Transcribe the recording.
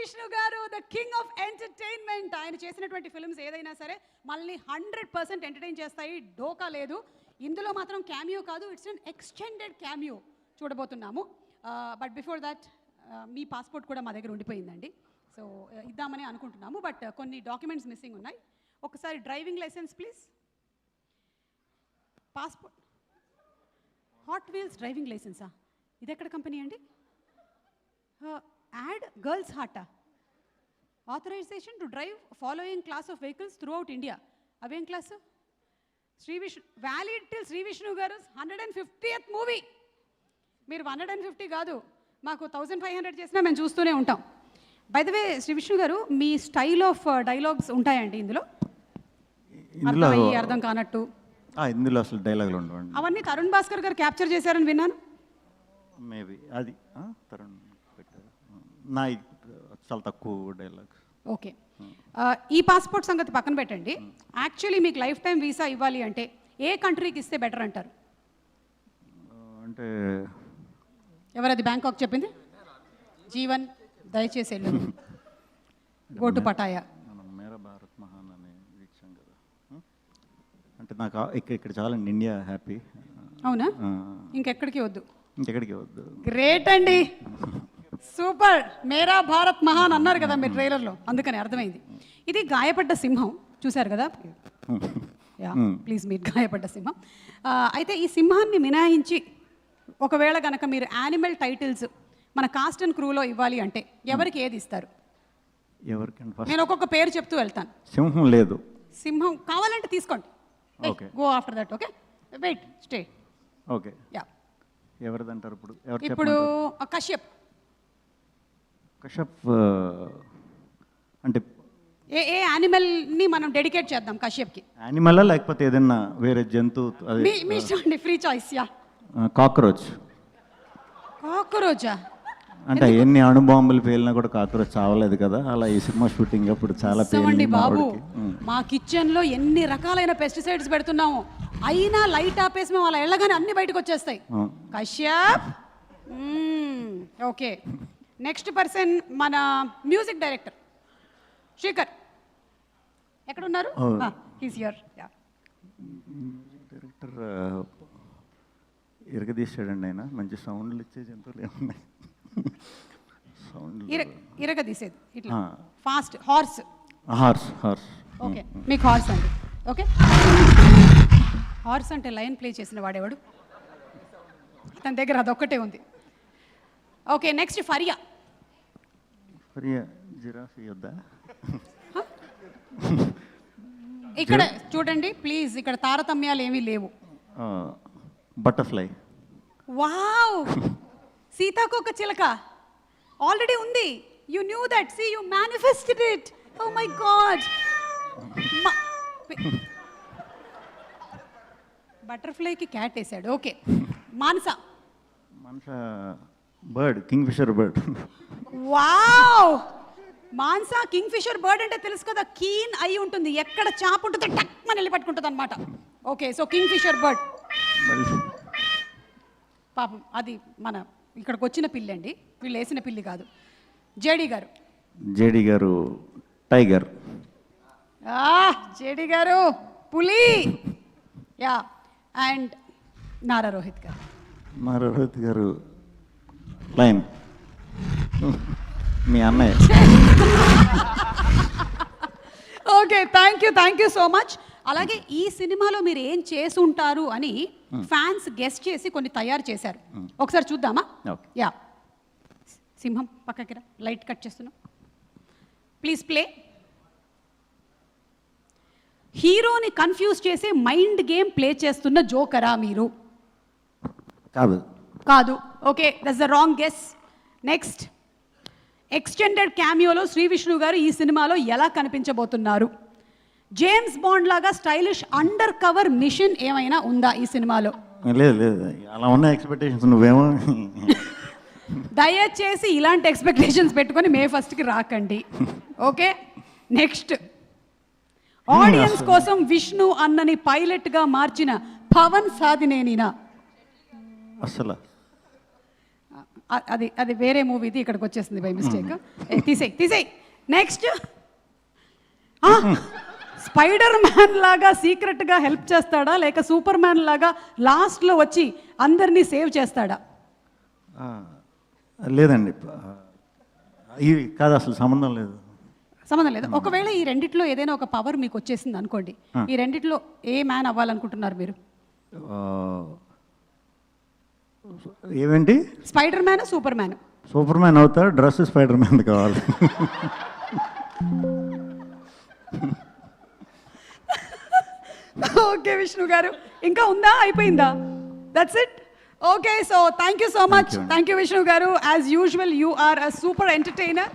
విష్ణు గారు the king of entertainment. ఆయన చేసినటువంటి ఫిల్మ్స్ ఏదైనా సరే మళ్ళీ 100% ఎంటర్టైన్ చేస్తాయి, డోకా లేదు. ఇందులో మాత్రం క్యామియో కాదు, ఇట్స్ అన్ ఎక్స్టెండెడ్ క్యామియో చూడబోతున్నాము. But before that me passport కూడా మా దగ్గర ఉండిపోయిందండి, సో ఇద్దామని అనుకుంటున్నాము. బట్ కొన్ని డాక్యుమెంట్స్ మిస్సింగ్ ఉన్నాయి. ఒకసారి driving licence please, passport, Hot Wheels driving లైసెన్సా? ఇది ఎక్కడ కంపెనీ అండి? యాడ్ గర్ల్స్ హాటా, authorization to drive following class of vehicles throughout India. అవేం class? Shri Vishnu valid till Shri Vishnu గారు 150th మూవీ. మీరు 150 కాదు, మాకు 1500 చేసినా మేము చూస్తూనే ఉంటాం. By the way Shri Vishnu garu, మీ స్టైల్ ఆఫ్ డైలాగ్స్ ఉంటాయండి ఇందులో? అర్థం కానట్టు ఇందులో అసలు డైలాగులు ఉండవండి. అవన్నీ తరుణ్ భాస్కర్ గారు క్యాప్చర్ చేశారని విన్నాను. మేబీ అది తరుణ్ పెట్టారు. నా చాలా తక్కువ డైలాగ్స్. ఓకే, ఈ పాస్పోర్ట్ సంగతి పక్కన పెట్టండి. యాక్చువల్లీ మీకు లైఫ్ టైం వీసా ఇవ్వాలి అంటే ఏ కంట్రీకి ఇస్తే బెటర్ అంటారు? అంటే ఎవరది బ్యాంకాక్ చెప్పింది? జీవన్ దయచేసి వెళ్ళు, గోటు పటాయా. మేరా భారత్ మహాన్ అని ఇచ్చాం కదా, అంటే నాకు ఇక్కడ చాలండి, ఇండియా హ్యాపీ. అవునా? ఇంకెక్కడికి వద్దు? ఇంకెక్కడికి వద్దు. గ్రేట్ అండి, సూపర్. మేరా భారత్ మహాన్ అన్నారు కదా మీరు ట్రైలర్లో, అందుకని అర్థమైంది. ఇది గాయపడ్డ సింహం చూశారు కదా, యా ప్లీజ్ మీరు గాయపడ్డ సింహం. అయితే ఈ సింహాన్ని మినహాయించి ఒకవేళ కనుక మీరు యానిమల్ టైటిల్స్ మన కాస్ట్ అండ్ క్రూలో ఇవ్వాలి అంటే ఎవరికి ఏది ఇస్తారు? నేను ఒక్కొక్క పేరు చెప్తూ వెళ్తాను. సింహం లేదు. సింహం కావాలంటే తీసుకోండి, okay, go after that. Okay, wait, stay. Okay, ya. ఎవరిదంటారు ఇప్పుడు? ఇప్పుడు కశ్యప్. కశ్యప్ అంటే ఏ యానిమల్ని మనం డెడికేట్ చేద్దాం కశ్యప్కి? యానిమల్ లేకపోతే ఏదైనా వేరే జంతువు? మీ ఇష్టం, ఫ్రీ చాయిస్. Ya, cockroach. కాక్రోచా? అంటే ఎన్ని అణుబాంబులు పేలినా కూడా కాక్రోచ్ చావలేదు కదా, అలా ఈ సినిమా షూటింగ్ అప్పుడు చాలా పేలింది బాబు. మా కిచెన్లో ఎన్ని రకాలైన పెస్టిసైడ్స్ పెడుతున్నాము, అయినా లైట్ ఆపేసి మేము అలా వెళ్ళగానే అన్ని బయటకు వచ్చేస్తాయి. కశ్యప్. ఓకే, నెక్స్ట్ పర్సన్ మన మ్యూజిక్ డైరెక్టర్ శేఖర్. ఎక్కడున్నారు? He's here. డైరెక్టర్ ఇరగదీశాడండి ఆయన, మంచి సౌండ్లు ఇచ్చే జంతువులు ఏమున్నాయి? ఇరగదీసేది ఇట్లా ఫాస్ట్. హార్స్. హార్స్. ఓకే, మీకు హార్స్ అండి. ఓకే, హార్స్ అంటే లయన్ ప్లే చేసిన వాడేవాడు, అతని దగ్గర అదొక్కటే ఉంది. Okay, next Faria. జిరాఫ్ యొద్దా? ఇక్కడ చూడండి ప్లీజ్, ఇక్కడ తారతమ్యాలు ఏమీ లేవు. బటర్ఫ్లై. వావ్, సీతాకోక చిలక ఆల్రెడీ ఉంది. You knew that, see you manifested it. Oh my god. బటర్ఫ్లైకి క్యాట్ వేసాడు. Okay, Manasa. Bird, kingfisher bird. Wow, Mansa kingfisher bird అంటే తెలుసు కదా, కీన్ అయి ఉంటుంది, ఎక్కడ చాప్ ఉంటుందో టక్మని వెళ్ళి పట్టుకుంటుంది అనమాట. Okay, so kingfisher bird. పాపం అది మన ఇక్కడికి వచ్చిన పిల్లి అండి, వీళ్ళు వేసిన పిల్లి కాదు. జేడి గారు టైగర్. జేడి గారు పులి. యా, అండ్ నారా రోహిత్ గారు లైన్. మీ అన్నయ్య. Okay, thank you so much. అలాగే ఈ సినిమాలో మీరు ఏం చేసి ఉంటారు అని ఫ్యాన్స్ గెస్ట్ చేసి కొన్ని తయారు చేశారు, ఒకసారి చూద్దామా? యా, సింహం పక్కకి రా, లైట్ కట్ చేస్తున్నాం, ప్లీజ్ ప్లే. హీరోని కన్ఫ్యూజ్ చేసే మైండ్ గేమ్ ప్లే చేస్తున్న జోకరా మీరు? కాదు. Okay, that's the wrong guess. Next, extended క్యామియోలో శ్రీ విష్ణు గారు ఈ సినిమాలో ఎలా కనిపించబోతున్నారు? జేమ్స్ బాండ్ లాగా స్టైలిష్ అండర్ కవర్ మిషన్ ఏమైనా ఉందా ఈ సినిమాలో? లేదు, అలా ఉన్న ఎక్స్పెక్టేషన్స్ నువ్వేమో. దయచేసి ఇలాంటి ఎక్స్పెక్టేషన్స్ పెట్టుకొని మే 1కి రాకండి. ఓకే, నెక్స్ట్, ఆడియన్స్ కోసం విష్ణు అన్నని పైలట్గా మార్చిన పవన్ సాధినేనినా? అసలు అది అది వేరే మూవీది ఇక్కడికి వచ్చేసింది బై మిస్టేక్. తీసేయి. నెక్స్ట్ స్పైడర్ మ్యాన్ లాగా సీక్రెట్గా హెల్ప్ చేస్తాడా, లేక సూపర్ మ్యాన్ లాగా లాస్ట్లో వచ్చి అందరినీ సేవ్ చేస్తాడా? లేదండి, ఇవి కాదు, అసలు సంబంధం లేదు. ఒకవేళ ఈ రెండిట్లో ఏదైనా ఒక పవర్ మీకు వచ్చేసింది అనుకోండి, ఈ రెండిట్లో ఏ మ్యాన్ అవ్వాలనుకుంటున్నారు మీరు? ఏమేంటి? Spiderman, superman. Superman అవుతా, డ్రెస్ స్పైడర్ మ్యాన్ కావాలి. ఓకే విష్ణు గారు, ఇంకా ఉందా, అయిపోయిందా? That's it. Okay, so thank you so much. Thank you Vishnu గారు. As usual you are a super entertainer.